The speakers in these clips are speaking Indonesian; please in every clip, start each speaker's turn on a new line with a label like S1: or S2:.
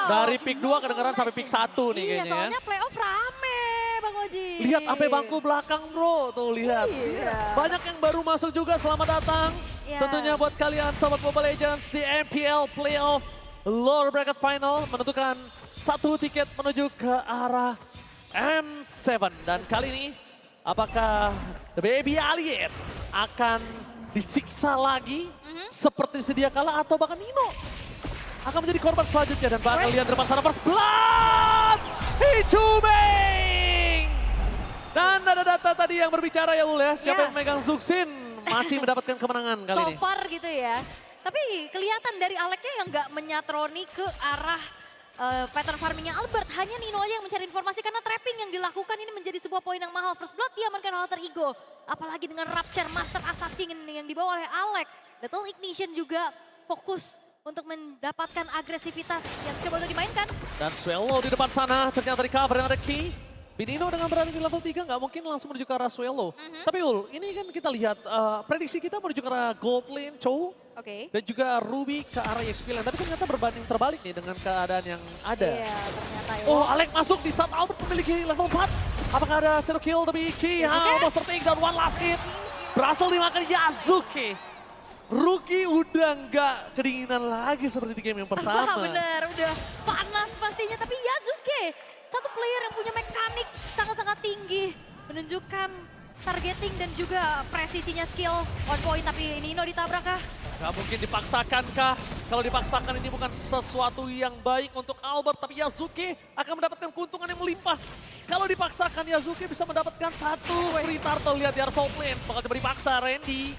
S1: Dari pick 2 kedengeran sampai pick 1 nih
S2: Iya,
S1: kayaknya.
S2: soalnya playoff rame Bang Oji.
S1: Lihat sampai bangku belakang bro, tuh lihat.
S2: Iya.
S1: Banyak yang baru masuk juga, selamat datang.
S2: Iya.
S1: Tentunya buat kalian Sobat Mobile Legends di MPL Playoff Lower Bracket Final menentukan satu tiket menuju ke arah M7. Dan kali ini apakah The Baby Alien akan disiksa lagi seperti sedia kala atau bahkan Nino akan menjadi korban selanjutnya. Dan bakal lihat depan sana first blood Hijumeng. Dan ada data tadi yang berbicara ya Ul ya, siapa yang megang Zuxin masih mendapatkan kemenangan kali ini.
S2: So far gitu ya. Tapi kelihatan dari Aleknya yang nggak menyatroni ke arah pattern farmingnya Albert. Hanya Nino aja yang mencari informasi karena trapping yang dilakukan ini menjadi sebuah poin yang mahal. First blood diamankan Alter Ego. Apalagi dengan Rapture Master Assassin yang dibawa oleh Alek. Lethal Ignition juga fokus untuk mendapatkan agresivitas yang coba untuk dimainkan.
S1: Dan Swallow di depan sana ternyata di cover yang ada Key. Binino dengan berada di level 3 nggak mungkin langsung menuju ke arah Swallow. Tapi Ul, ini kan kita lihat prediksi kita menuju ke arah Gold Lane, Chow.
S2: Oke.
S1: Dan juga Ruby ke arah EXP Lane. Tapi ternyata berbanding terbalik nih dengan keadaan yang ada.
S2: Iya ternyata ya.
S1: Oh, Alek masuk di saat Albert memiliki level 4. Apakah ada shadow kill tapi Key almost terting dan one last hit. Berhasil dimakan Yazuki. Rookie udah nggak kedinginan lagi seperti di game yang pertama.
S2: Wah bener, udah panas pastinya. Tapi Yazuki, satu player yang punya mekanik sangat-sangat tinggi. Menunjukkan targeting dan juga presisinya skill on point. Tapi Nino ditabrak kah?
S1: Gak mungkin dipaksakan kah? Kalau dipaksakan ini bukan sesuatu yang baik untuk Albert. Tapi Yazuki akan mendapatkan keuntungan yang melimpah. Kalau dipaksakan Yazuki bisa mendapatkan satu free turtle. Lihat di arah top lane. Bakal coba dipaksa Randy.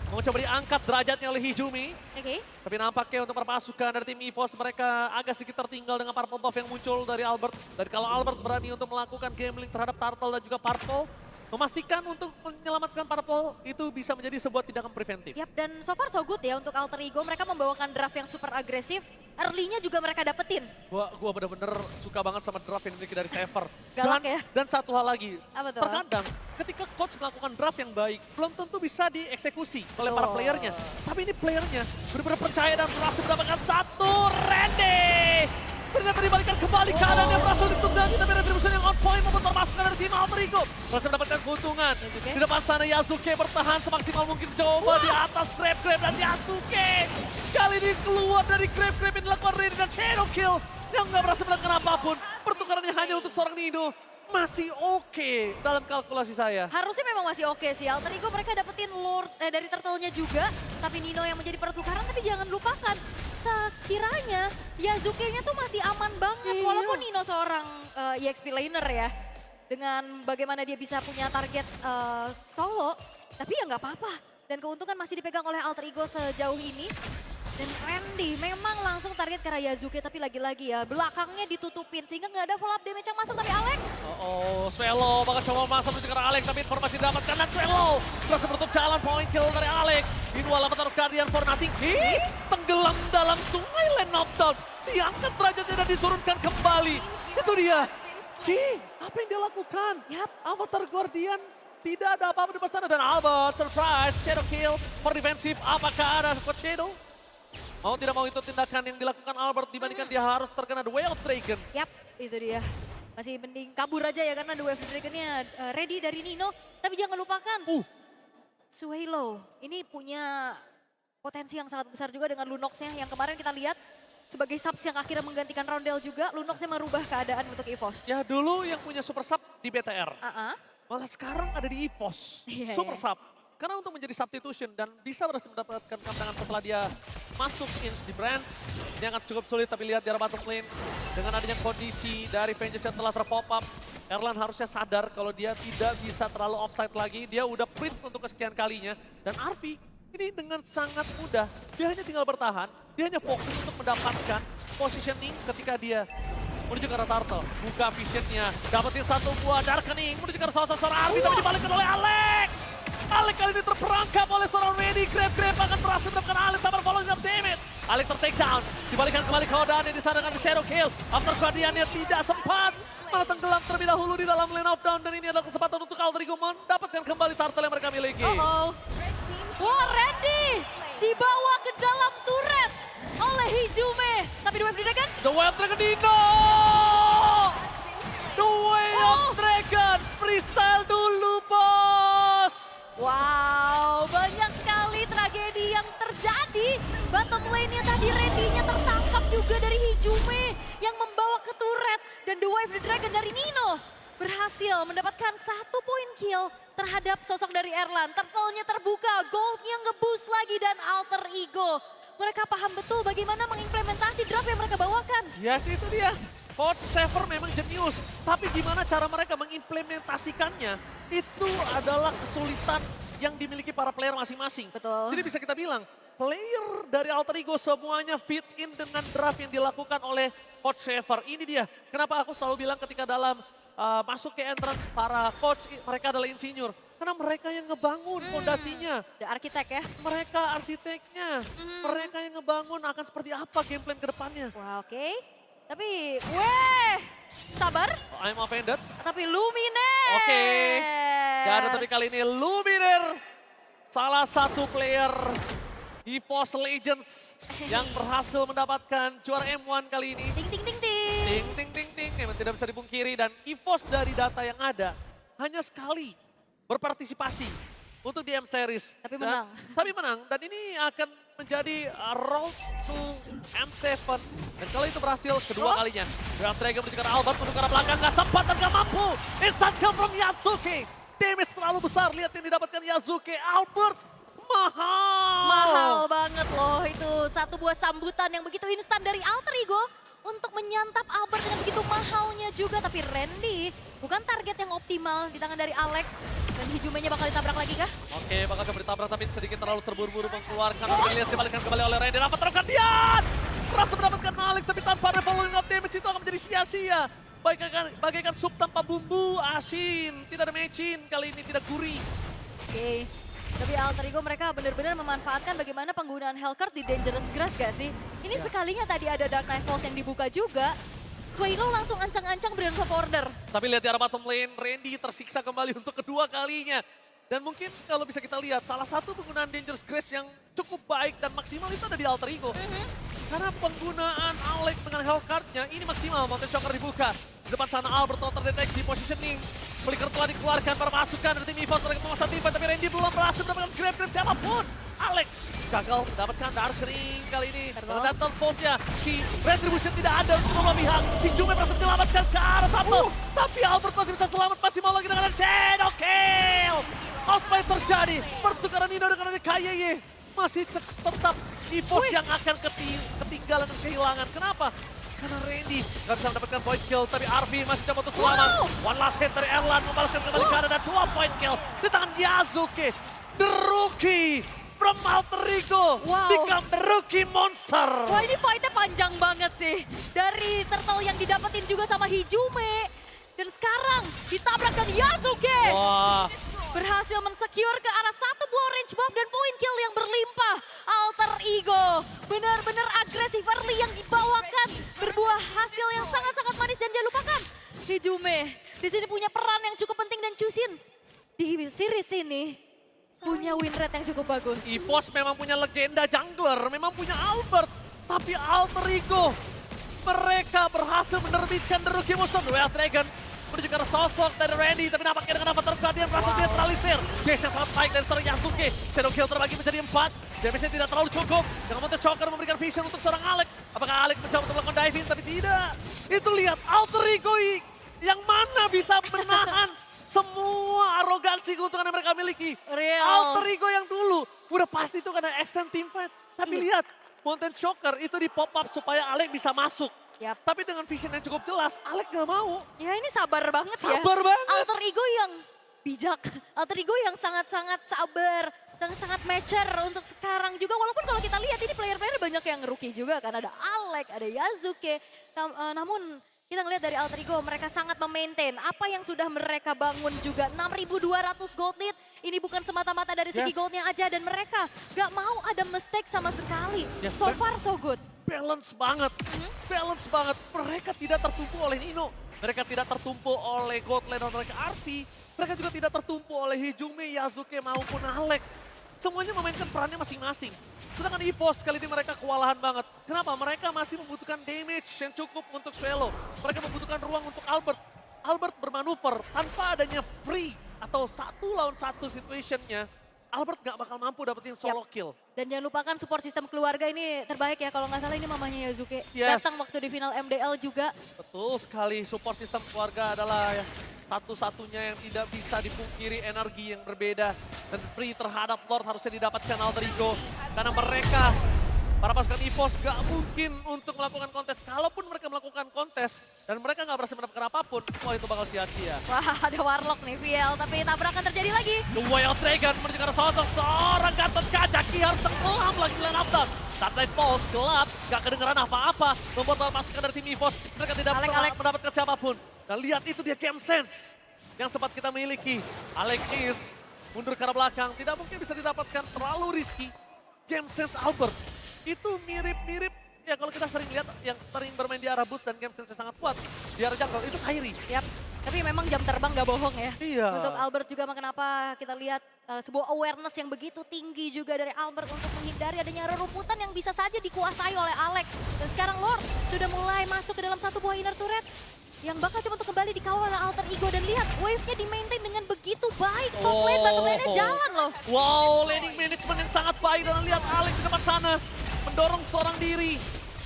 S1: Mau coba diangkat derajatnya oleh Hijumi.
S2: Oke.
S1: Tapi nampaknya untuk para pasukan dari tim EVOS mereka agak sedikit tertinggal dengan purple buff yang muncul dari Albert. Dan kalau Albert berani untuk melakukan gambling terhadap Turtle dan juga Purple, memastikan untuk menyelamatkan Purple itu bisa menjadi sebuah tindakan preventif.
S2: Yap, dan so far so good ya untuk Alter Ego. Mereka membawakan draft yang super agresif. Early-nya juga mereka dapetin.
S1: Gua bener-bener suka banget sama draft yang dimiliki dari Sever.
S2: Galak ya.
S1: Dan satu hal lagi,
S2: Apa tuh?
S1: terkadang ketika coach melakukan draft yang baik, belum tentu bisa dieksekusi oleh para playernya. Tapi ini playernya benar-benar percaya dan berhasil mendapatkan satu. Randy! Ternyata dibalikan kembali keadaannya berhasil ditunggangi tapi retribution yang on point membuat permasukan dari tim Alter Ego. Berhasil mendapatkan keuntungan. Di depan sana Yazuki bertahan semaksimal mungkin coba di atas grab dan Yazuki. Kali ini keluar dari grab yang dilakukan Randy dan shadow kill yang nggak berhasil melakukan apapun. Pertukarannya hanya untuk seorang Nino. Masih oke dalam kalkulasi saya.
S2: Harusnya memang masih oke sih. Alter Ego mereka dapetin lord dari turtle-nya juga. Tapi Nino yang menjadi pertukaran. Tapi jangan lupakan, sekiranya Yazuki-nya tuh masih aman banget. Walaupun Nino seorang EXP laner ya. Dengan bagaimana dia bisa punya target solo. Tapi ya nggak apa-apa. Dan keuntungan masih dipegang oleh Alter Ego sejauh ini. Dan Randy memang langsung target ke arah Yazuki, tapi lagi-lagi ya belakangnya ditutupin sehingga nggak ada follow up damage yang masuk. Tapi Alek.
S1: Swallow bakal coba masuk menuju ke arah Alek, tapi informasi didapatkan dan Swallow berhasil menutup jalan point kill dari Alek. Meanwhile Avatar Guardian for nothing. Tenggelam dalam sungai lane knockdown. Diangkat derajatnya dan diturunkan kembali. Itu dia. Apa yang dia lakukan?
S2: Yap.
S1: Avatar Guardian tidak ada apa-apa di sana dan Albert surprise shadow kill for defensive. Apakah ada squad shadow? Mau tidak mau itu tindakan yang dilakukan Albert dibandingkan dia harus terkena The Way of Dragon.
S2: Yap, itu dia. Masih mending kabur aja ya karena The Way of Dragon-nya ready dari Nino. Tapi jangan lupakan, Swallow ini punya potensi yang sangat besar juga dengan Lunox-nya yang kemarin kita lihat sebagai subs yang akhirnya menggantikan Roundel juga. Lunox-nya merubah keadaan untuk EVOS.
S1: Ya dulu yang punya super sub di BTR.
S2: Uh-uh.
S1: Malah sekarang ada di EVOS.
S2: Iya,
S1: Super
S2: iya.
S1: sub. Karena untuk menjadi substitution dan bisa berhasil mendapatkan kemenangan setelah dia masuk ins di branch. Ini akan cukup sulit tapi lihat di arah bottom lane. Dengan adanya kondisi dari Vengeance yang telah terpop up. Erlan harusnya sadar kalau dia tidak bisa terlalu offside lagi. Dia udah print untuk kesekian kalinya. Dan Arfi ini dengan sangat mudah. Dia hanya tinggal bertahan. Dia hanya fokus untuk mendapatkan positioning ketika dia menuju ke arah Turtle. Buka visionnya. Dapetin satu buah Darkening. Menuju ke arah seorang Arfi tapi dibalikkan oleh Alek. Alek kali ini terperangkap oleh seorang Randy. Grab akan berhasil mendapatkan Alek sabar following up damage. Alek ter-take down. Dibalikan kembali ke Odan yang di sana dengan shadow kill. After Guardian-nya tidak sempat. Malah tenggelam terlebih dahulu di dalam lane of down. Dan ini adalah kesempatan untuk Alter Ego mendapatkan kembali turtle yang mereka miliki.
S2: Wah, Randy dibawa ke dalam turret. oleh Hijume. Tapi The Wave Dragon,
S1: The Way of Dragon Nino! The Way of Dragon! Freestyle dulu, bos!
S2: wow, banyak sekali tragedi yang terjadi. Bottom lane-nya tadi Randy-nya tertangkap juga dari Hijume yang membawa ke turret. Dan The Wave Dragon dari Nino berhasil mendapatkan 1 poin kill terhadap sosok dari Erlan. Turtle-nya terbuka, gold-nya nge-boost lagi dan alter ego. Mereka paham betul bagaimana mengimplementasi draft yang mereka bawakan.
S1: Yes, itu dia. Coach Sever memang jenius, tapi gimana cara mereka mengimplementasikannya, itu adalah kesulitan yang dimiliki para player masing-masing.
S2: Betul.
S1: Jadi bisa kita bilang, player dari Alter Ego semuanya fit in dengan draft yang dilakukan oleh Coach Sever. Ini dia, kenapa aku selalu bilang ketika dalam masuk ke entrance para coach, mereka adalah insinyur. Karena mereka yang ngebangun fondasinya.
S2: The Architect ya.
S1: Mereka arsiteknya, mereka yang ngebangun akan seperti apa game plan ke depannya.
S2: Wah, oke. Tapi, sabar.
S1: I'm offended.
S2: Tapi Luminer.
S1: Oke. Gak ada tapi kali ini Luminer. Salah satu player EVOS Legends yang berhasil mendapatkan juara M1 kali ini.
S2: Ting ting ting ting.
S1: Ting ting ting ting. Memang tidak bisa dipungkiri dan EVOS dari data yang ada hanya sekali berpartisipasi untuk di M Series.
S2: Tapi menang.
S1: Tapi menang dan ini akan menjadi road to M7. Dan kalau itu berhasil kedua kalinya. Grand Dragon menuju ke arah Albert, menuju ke arah belakang, gak sempat dan gak mampu. Instant kill from Yasuke. Damage terlalu besar, lihat yang didapatkan Yasuke. Albert, mahal.
S2: Mahal banget loh itu. Satu buah sambutan yang begitu instan dari Alter Ego untuk menyantap Albert dengan begitu mahalnya juga. Tapi Randy bukan target yang optimal di tangan dari Alex. Dan Hijumenya bakal ditabrak lagi kah?
S1: Oke, bakal coba ditabrak tapi sedikit terlalu terburu-buru mengeluarkan. Lihat dibalikan kembali oleh Randy. Dapat terungkan dia. Berhasil mendapatkan Alex tapi tanpa ada following up damage itu akan menjadi sia-sia. Bagaikan sup tanpa bumbu, asin. Tidak ada mecin, kali ini tidak gurih.
S2: Oke. Tapi Alter Ego mereka benar-benar memanfaatkan bagaimana penggunaan Hellcurt di Dangerous Grass gak sih? Ini sekalinya tadi ada Dark Knight Falls yang dibuka juga. Swaylo langsung ancang-ancang Brand of Order.
S1: Tapi lihat di arah bottom lane, Randy tersiksa kembali untuk kedua kalinya. Dan mungkin kalau bisa kita lihat, salah satu penggunaan Dangerous Grace yang cukup baik dan maksimal itu ada di Alter Ego. Karena penggunaan Alex dengan Hellcurt-nya ini maksimal, Mountain Shocker dibuka. Di depan sana Albert terdeteksi, positioning. Flicker telah dikeluarkan para pasukan dari tim EVOS mereka menguasai tim, tapi Randy belum berhasil mendapatkan grab siapapun. Alex gagal mendapatkan Darkring kali ini. Dan Force-nya, Retribution tidak ada untuk semua pihak. Hijume berhasil menyelamatkan ke arah Summer. Tapi Albert masih bisa selamat, masih mau lagi dengan Shadow Kill. Outplay terjadi, pertukaran Nino dengan KYY. Masih tetap EVOS yang akan ketinggalan dan kehilangan. Kenapa? Karena Randy gak bisa mendapatkan point kill, tapi Arvin masih coba untuk selamat. One last hit dari Erlan membalaskan kembali ke arah dan 2 point kill di tangan Yasuke. The rookie from Alter Ego become the rookie monster.
S2: Wah, ini fight-nya panjang banget sih. Dari turtle yang didapetin juga sama Hijume. Dan sekarang ditabrak dan Yasuke.
S1: Wah.
S2: Berhasil mensecure ke arah satu buah range buff dan point kill yang berlimpah. Alter Ego benar-benar agresif early yang dibawakan. Berbuah hasil yang sangat-sangat manis dan jangan lupakan. Hijume di sini punya peran yang cukup penting dan Chusin di series ini punya win rate yang cukup bagus.
S1: EVOS memang punya legenda jungler, memang punya Albert. Tapi Alter Ego, mereka berhasil menerbitkan The Rookie Monster, The Wild Dragon. Menuju ke arah sosok dari Randy, tapi nampaknya dengan Avatar Guardian berhasil neutralisir. Base yang sangat baik dari seorang Yasuke. Shadow Kill terbagi menjadi 4. Damage-nya tidak terlalu cukup. Dengan Mountain Shocker memberikan vision untuk seorang Alex. Apakah Alex mencoba untuk melakukan diving, tapi tidak. Itu lihat, Alter Ego yang mana bisa menahan semua arogansi keuntungan yang mereka miliki.
S2: Real.
S1: Alter Ego yang dulu, udah pasti itu karena extend team fight. Tapi lihat, Mountain Shocker itu di pop up supaya Alex bisa masuk.
S2: Yap.
S1: Tapi dengan vision yang cukup jelas, Alex gak mau.
S2: Ya ini sabar banget ya.
S1: Sabar banget.
S2: Alter Ego yang bijak. Alter Ego yang sangat-sangat sabar. Sangat-sangat mature untuk sekarang juga. Walaupun kalau kita lihat ini player-player banyak yang rookie juga kan. Ada Alex, ada Yasuke. Namun kita ngelihat dari Alter Ego mereka sangat memaintain apa yang sudah mereka bangun juga. 6.200 gold lead. Ini bukan semata-mata dari segi goldnya aja. Dan mereka gak mau ada mistake sama sekali. So far so good.
S1: Balance banget, balance banget. Mereka tidak tertumpu oleh Nino. Mereka tidak tertumpu oleh gold lane mereka Arvi. Mereka juga tidak tertumpu oleh Hijume, Yasuke maupun Alex. Semuanya memainkan perannya masing-masing. Sedangkan EVOS kali ini mereka kewalahan banget. Kenapa? Mereka masih membutuhkan damage yang cukup untuk Swallow. Mereka membutuhkan ruang untuk Albert. Albert bermanuver tanpa adanya free atau 1 lawan 1 situationnya. Albert gak bakal mampu dapetin solo kill.
S2: Dan jangan lupakan support sistem keluarga ini terbaik ya. Kalau nggak salah ini mamanya Yazuke.
S1: Yes.
S2: Datang waktu di final MDL juga.
S1: Betul sekali, support sistem keluarga adalah ya, satu-satunya yang tidak bisa dipungkiri energi yang berbeda. Dan free terhadap Lord harusnya didapatkan Alter Ego. Karena mereka, para pasukan EVOS gak mungkin untuk melakukan kontes. Kalaupun mereka melakukan kontes dan mereka gak berhasil mendapatkan apapun, wah itu bakal sia-sia.
S2: Wah ada Warlock nih VL, tapi tabrakan terjadi lagi.
S1: The Wild Dragon menunjukkan sosok seorang Gatot Kaca. Ki harus tenggelam lagi line up down. Sunlight Pulse gelap, gak kedengeran apa-apa. Membuat pasukan dari tim EVOS, mereka tidak
S2: Alek.
S1: mendapatkan siapapun. Dan lihat itu dia game sense yang sempat kita miliki. Alec is mundur ke arah belakang, tidak mungkin bisa didapatkan, terlalu risky. Game sense Albert itu mirip-mirip, ya kalau kita sering lihat yang sering bermain di arah boost dan game sense sangat kuat. Di arah jungle, itu Kairi.
S2: Yap. Tapi memang jam terbang gak bohong ya.
S1: Iya.
S2: Untuk Albert juga kenapa kita lihat sebuah awareness yang begitu tinggi juga dari Albert untuk menghindari adanya rerumputan yang bisa saja dikuasai oleh Alex. Dan sekarang Lord sudah mulai masuk ke dalam satu buah inner turret yang bakal coba untuk kembali dikawal oleh Alter Ego. Dan lihat wave-nya di-maintain dengan begitu baik. Top lane, bottom lane-nya jalan loh.
S1: Wow, laning management yang sangat baik. Dan lihat Alex di depan sana mendorong seorang diri.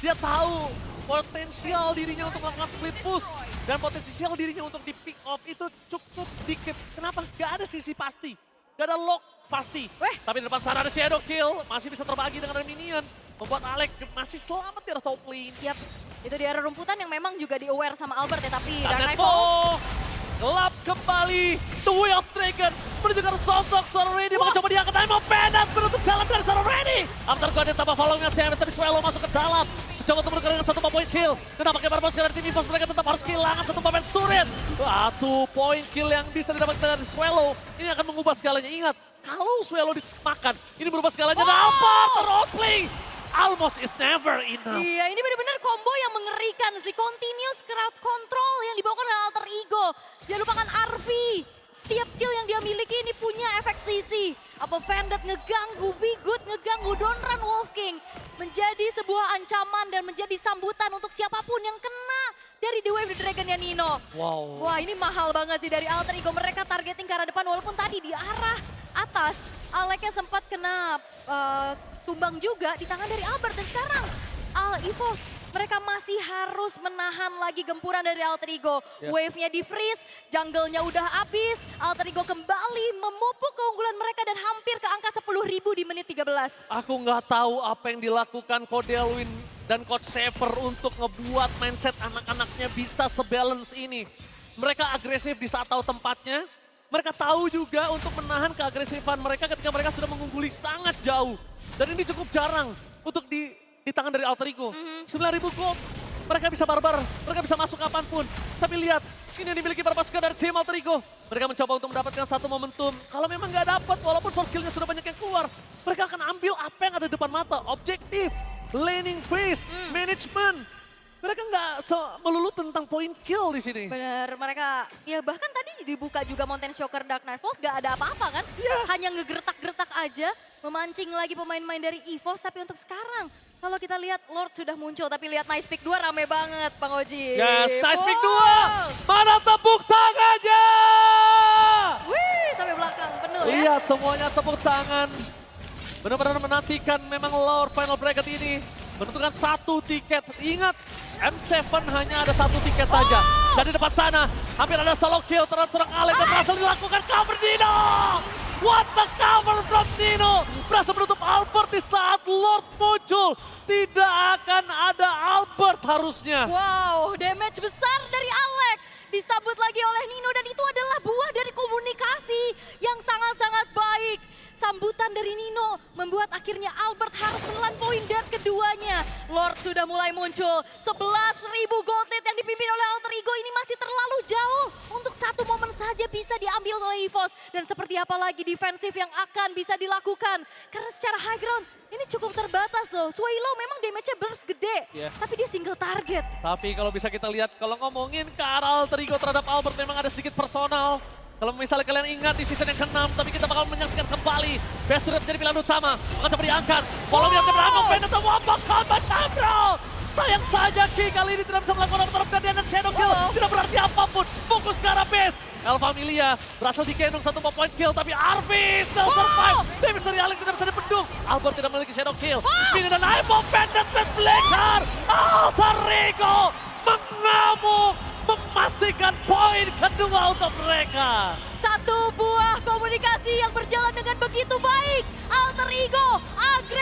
S1: Dia tahu potensial dirinya untuk melakukan split push. Dan potensial dirinya untuk di pick off itu cukup dikit. Kenapa? Gak ada sisi pasti. Gak ada lock pasti. Tapi di depan sana ada shadow kill. Masih bisa terbagi dengan minion. Membuat Alex masih selamat di arah top lane.
S2: Yap, itu di area rumputan yang memang juga di-aware sama Albert ya. Tapi Dark
S1: Sunlight
S2: Knight Falls.
S1: Pulse gelap kembali. The Wild Dragon menunjukkan sosok seorang ready. Mau coba diangkat. Diamond Pendant menutup jalan dari seorang ready. After Guardian tambah following damage. Tapi Swallow masuk ke dalam. Coba untuk menukar dengan 1 point kill. Dan nampaknya para pasukan dari tim EVOS mereka tetap harus kehilangan 1 pemain turret. 1 point kill yang bisa didapatkan dari Swallow. Ini akan mengubah segalanya. Ingat, kalau Swallow dimakan, ini berubah segalanya. Dan apa? Terosling! Almost is never enough.
S2: Iya, ini benar-benar combo yang mengerikan sih. Continuous crowd control yang dibawakan oleh Alter Ego. Jangan lupakan RV. Setiap skill yang dia miliki ini punya efek sisi. Apa Vandit ngeganggu, Bigood ngeganggu, Don't Run Wolf King. Menjadi sebuah ancaman dan menjadi sambutan untuk siapapun yang kena dari The Wave The Dragon-nya Nino.
S1: Wow.
S2: Wah ini mahal banget sih dari Alter Ego. Mereka targeting ke arah depan walaupun tadi di arah atas. Aleknya sempat kena tumbang juga di tangan dari Albert. Dan sekarang EVOS mereka masih harus menahan lagi gempuran dari Alter Ego.
S1: Yes.
S2: Wave-nya di-freeze, jungle-nya udah habis. Alter Ego kembali memupuk keunggulan mereka dan hampir ke angka 10.000 di menit 13.
S1: Aku nggak tahu apa yang dilakukan Coach Delwin dan Coach Saver untuk ngebuat mindset anak-anaknya bisa sebalance ini. Mereka agresif di saat tahu tempatnya. Mereka tahu juga untuk menahan keagresifan mereka ketika mereka sudah mengungguli sangat jauh. Dan ini cukup jarang untuk di tangan dari Alter Ego. 9.000 gold, mereka bisa barbar, mereka bisa masuk kapanpun. Tapi lihat, ini yang dimiliki para pasukan dari tim Alter Ego. Mereka mencoba untuk mendapatkan satu momentum. Kalau memang nggak dapat, walaupun source skillnya sudah banyak yang keluar, mereka akan ambil apa yang ada di depan mata. Objektif, laning phase, management. Mereka nggak melulu tentang point kill di sini.
S2: Bener, mereka ya bahkan tadi dibuka juga Mountain Shocker Dark Knight Falls gak ada apa-apa kan. Hanya ngegertak-gertak aja, memancing lagi pemain-pemain dari EVOS. Tapi untuk sekarang, kalau kita lihat Lord sudah muncul. Tapi lihat Nice Pick 2 rame banget Bang Oji.
S1: Yes, Nice Pick 2. Mana tepuk tangannya?
S2: Wih, sampai belakang penuh ya.
S1: Lihat semuanya tepuk tangan. Benar-benar menantikan memang Lord Final Bracket ini. Menentukan 1 tiket. Ingat, M7 hanya ada 1 tiket saja. Dan di depan sana, hampir ada solo kill terhadap seorang Alex. Dan berhasil dilakukan cover Nino. What the cover from Nino. Berhasil menutup Albert di saat Lord muncul. Tidak akan ada Albert harusnya.
S2: Wow, damage besar dari Alex. Disambut lagi oleh Nino dan itu adalah buah dari komunikasi yang sangat-sangat baik. Sambutan dari Nino membuat akhirnya Albert harus menelan poin dan keduanya. Lord sudah mulai muncul. 11.000 gold lead yang dipimpin oleh Alter Ego ini masih terlalu jauh. Untuk satu momen saja bisa diambil oleh EVOS. Dan seperti apa lagi defensif yang akan bisa dilakukan. Karena secara high ground ini cukup terbatas loh. Swallow memang damage-nya burst gede.
S1: Yes.
S2: Tapi dia single target.
S1: Tapi kalau bisa kita lihat, kalau ngomongin ke arah Alter Ego terhadap Albert memang ada sedikit personal. Kalau misalnya kalian ingat di season yang ke-6, tapi kita bakal menyaksikan kembali Bastard menjadi pilihan utama. Akan coba diangkat. Walau dia berhamok, Venom wabak combat bro. Sayang saja Ki kali ini tidak bisa melakukan apa-apa dan dengan Shadow Kill. Tidak berarti apapun. Fokus ke arah base. El Familia berhasil digendong 1 point kill, tapi Arvi still survive. Damage dari Alex tidak bisa dibendung. Albert tidak memiliki Shadow Kill. Mini dan Aimo Bandit with Blazer. Alter Ego mengamuk, memastikan poin kedua untuk mereka.
S2: Satu buah komunikasi yang berjalan dengan begitu baik. Alter Ego, agresif.